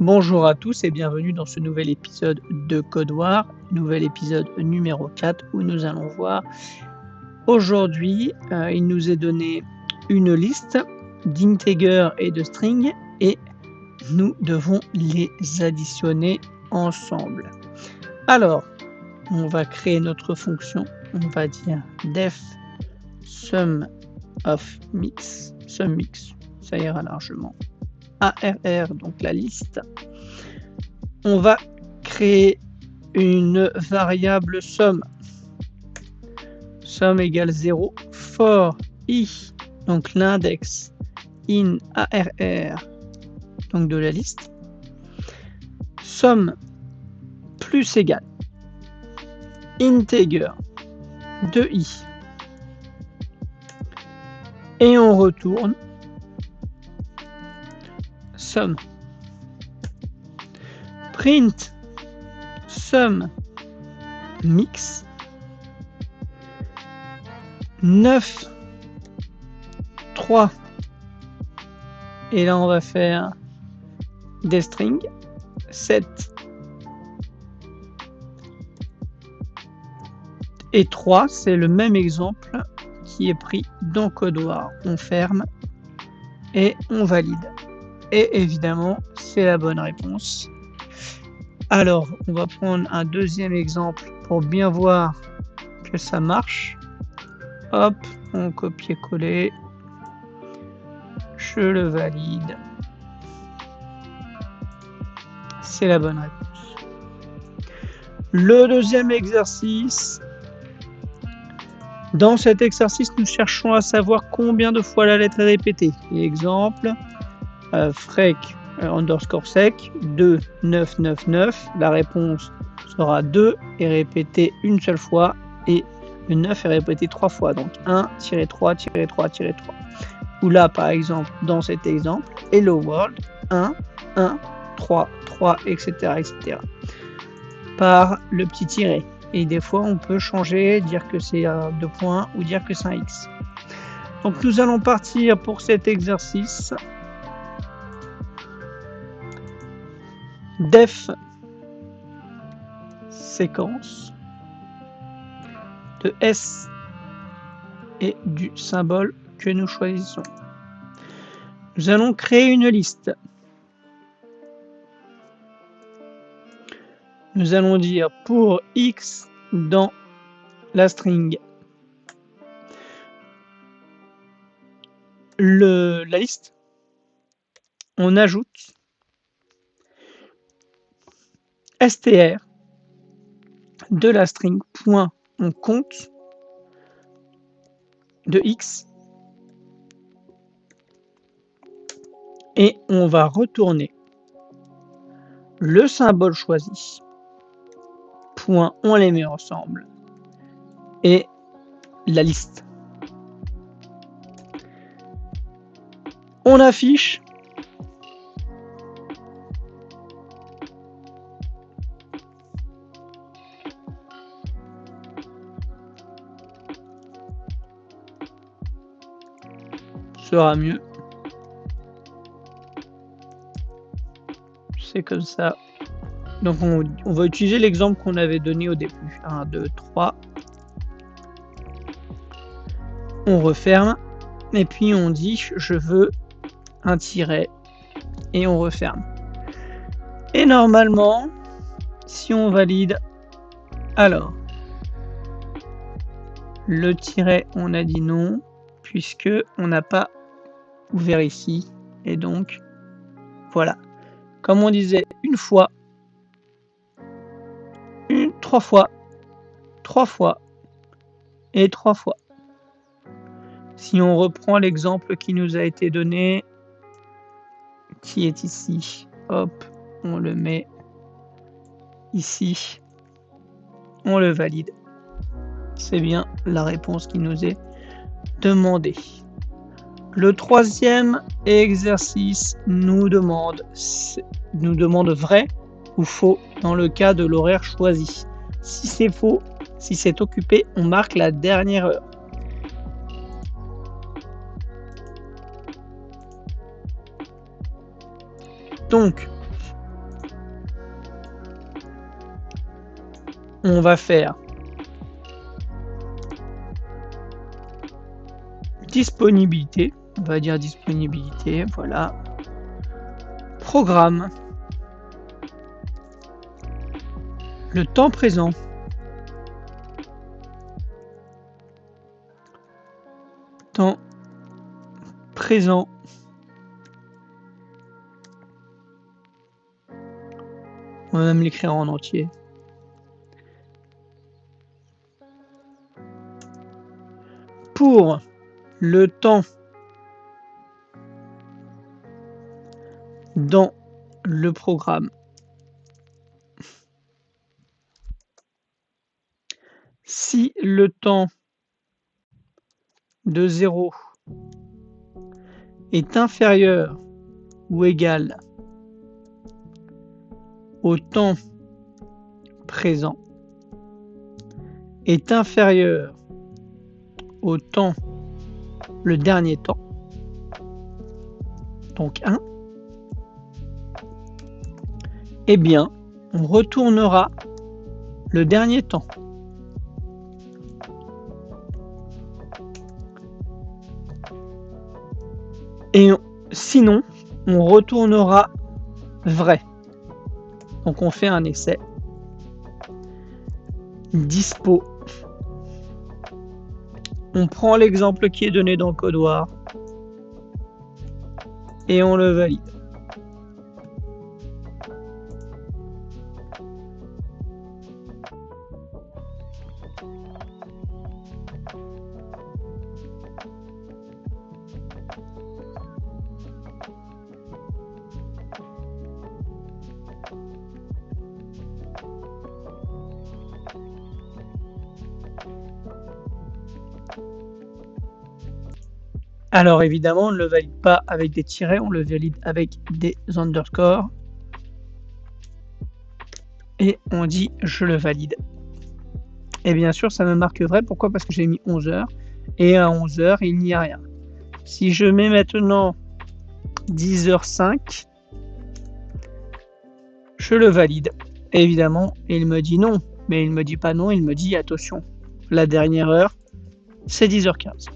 Bonjour à tous et bienvenue dans ce nouvel épisode de Code War, nouvel épisode numéro 4 où nous allons voir aujourd'hui, il nous est donné une liste d'integers et de strings et nous devons les additionner ensemble. Alors, on va créer notre fonction, on va dire def sum of mix, sum mix, ça ira largement. ARR, donc la liste. On va créer une variable somme. Somme égale 0 for i, donc l'index in ARR, donc de la liste. Somme plus égale integer de i. Et on retourne somme. Print sum mix 9 3 et là on va faire des strings 7 et 3, c'est le même exemple qui est pris dans Code War. On ferme et on valide. Et évidemment, c'est la bonne réponse. Alors, on va prendre un deuxième exemple pour bien voir que ça marche. Hop, on copie-coller. Je le valide. C'est la bonne réponse. Le deuxième exercice. Dans cet exercice, nous cherchons à savoir combien de fois la lettre est répétée. Exemple, frec underscore sec 2 9 9 9. La réponse sera 2 est répétée une seule fois et le 9 est répété 3 fois. Donc 1-3-3-3. Ou là, par exemple, dans cet exemple, Hello World 1 1 3 3, etc., etc. par le petit tiret. Et des fois, on peut changer, dire que c'est 2 points ou dire que c'est un X. Donc, nous allons partir pour cet exercice. Def séquence de S et du symbole que nous choisissons. Nous allons créer une liste. Nous allons dire pour X dans la string la liste, on ajoute str de la string point, on compte de X et on va retourner le symbole choisi. Point, on les met ensemble et la liste. On affiche sera mieux. C'est comme ça. Donc on va utiliser l'exemple qu'on avait donné au début. 1, 2, 3. On referme. Et puis on dit je veux un tiret. Et on referme. Et normalement, si on valide, alors le tiret, on a dit non, puisque on n'a pas ouvert ici. Et donc, voilà. Comme on disait, une fois, 3 fois, 3 fois et 3 fois. Si on reprend l'exemple qui nous a été donné, qui est ici, hop, on le met ici, on le valide. C'est bien la réponse qui nous est demandée. Le troisième exercice nous demande vrai ou faux dans le cas de l'horaire choisi. Si c'est faux, si c'est occupé, on marque la dernière heure. Donc, On va faire disponibilité. On va dire disponibilité, voilà. Programme. Le temps présent. Temps présent. On va même l'écrire en entier. Pour le temps dans le programme. Si le temps de 0 est inférieur ou égal au temps présent, est inférieur au temps, le dernier temps, donc 1, eh bien, on retournera le dernier temps. Et sinon, on retournera vrai. Donc on fait un essai. Dispo. On prend l'exemple qui est donné dans Codoir et on le valide. Alors évidemment, on ne le valide pas avec des tirets, on le valide avec des underscores. Et on dit je le valide. Et bien sûr, ça me marque vrai. Pourquoi? Parce que j'ai mis 11 heures. Et à 11 heures, il n'y a rien. Si je mets maintenant 10h05, je le valide. Et évidemment, il me dit non. Mais il ne me dit pas non, il me dit attention. La dernière heure, c'est 10h15.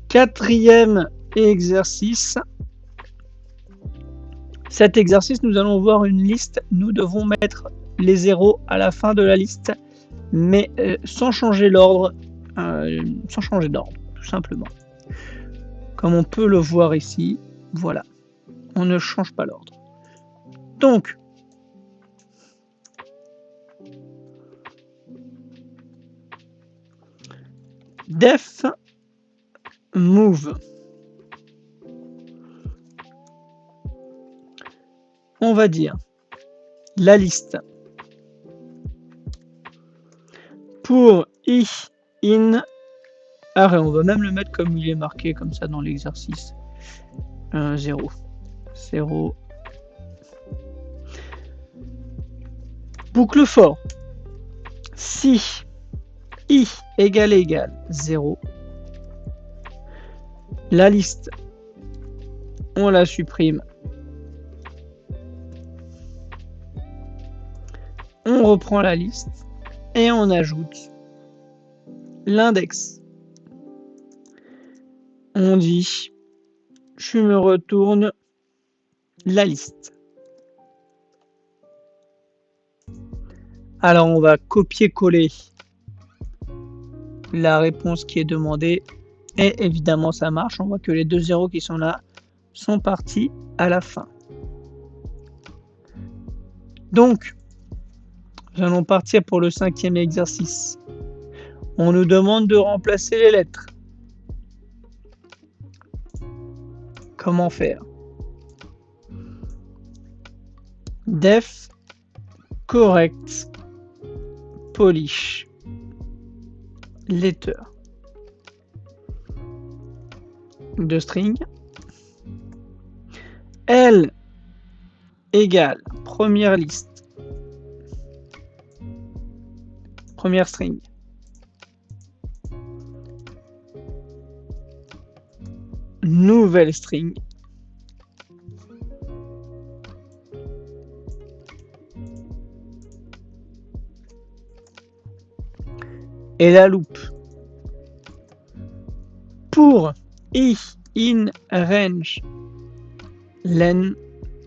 Quatrième exercice. Cet exercice, nous allons voir une liste. Nous devons mettre les zéros à la fin de la liste, mais sans changer l'ordre, tout simplement. Comme on peut le voir ici, voilà, on ne change pas l'ordre. Donc, def move. On va dire la liste pour i in array. On va même le mettre comme il est marqué comme ça dans l'exercice. 0. 0. Boucle for. Si i égale 0, la liste, on la supprime. On reprend la liste et on ajoute l'index. On dit je me retourne la liste. Alors on va copier-coller la réponse qui est demandée et évidemment ça marche. On voit que les deux zéros qui sont là sont partis à la fin. Donc, nous allons partir pour le 5e exercice. On nous demande de remplacer les lettres. Comment faire? Def correct polish letter de string L égale première liste, première string, nouvelle string, et la loupe. Pour I in range len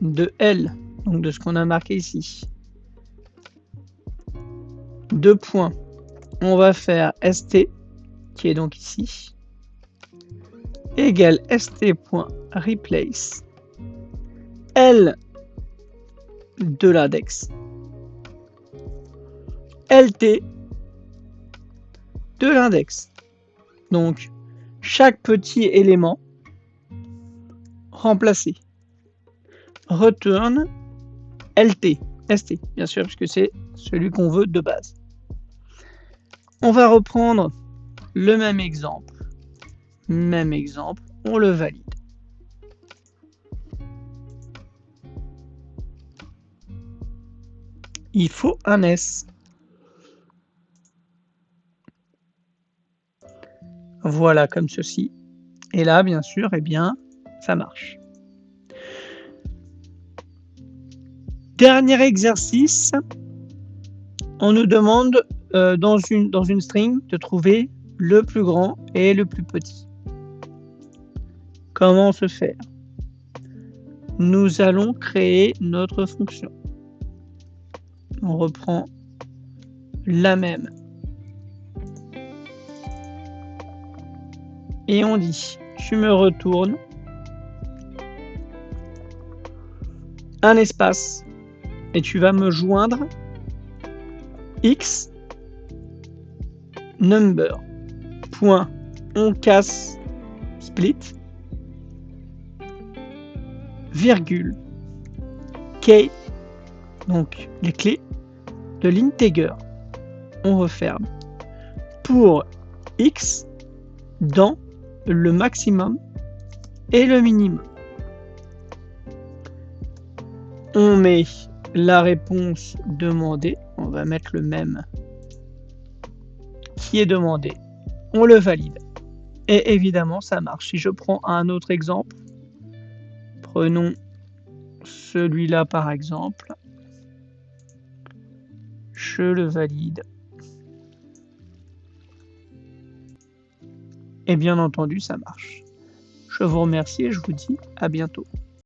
de L, donc de ce qu'on a marqué ici. 2 points. On va faire st, qui est donc ici, égale st.replace L de l'index lt de l'index. Donc, chaque petit élément remplacé. Return lt, st, bien sûr, puisque c'est celui qu'on veut de base. On va reprendre le même exemple. Même exemple, on le valide. Il faut un S. Voilà, comme ceci. Et là, bien sûr, eh bien, ça marche. Dernier exercice, on nous demande dans une string de trouver le plus grand et le plus petit. Comment se faire? Nous allons créer notre fonction. On reprend la même. Et on dit, tu me retournes un espace et tu vas me joindre x number point on casse split virgule k, donc les clés de l'integer, on referme, pour x dans le maximum et le minimum. On met la réponse demandée, on va mettre le même qui est demandé, on le valide. Et évidemment, ça marche. Si je prends un autre exemple, prenons celui-là par exemple, je le valide. Et bien entendu, ça marche. Je vous remercie et je vous dis à bientôt.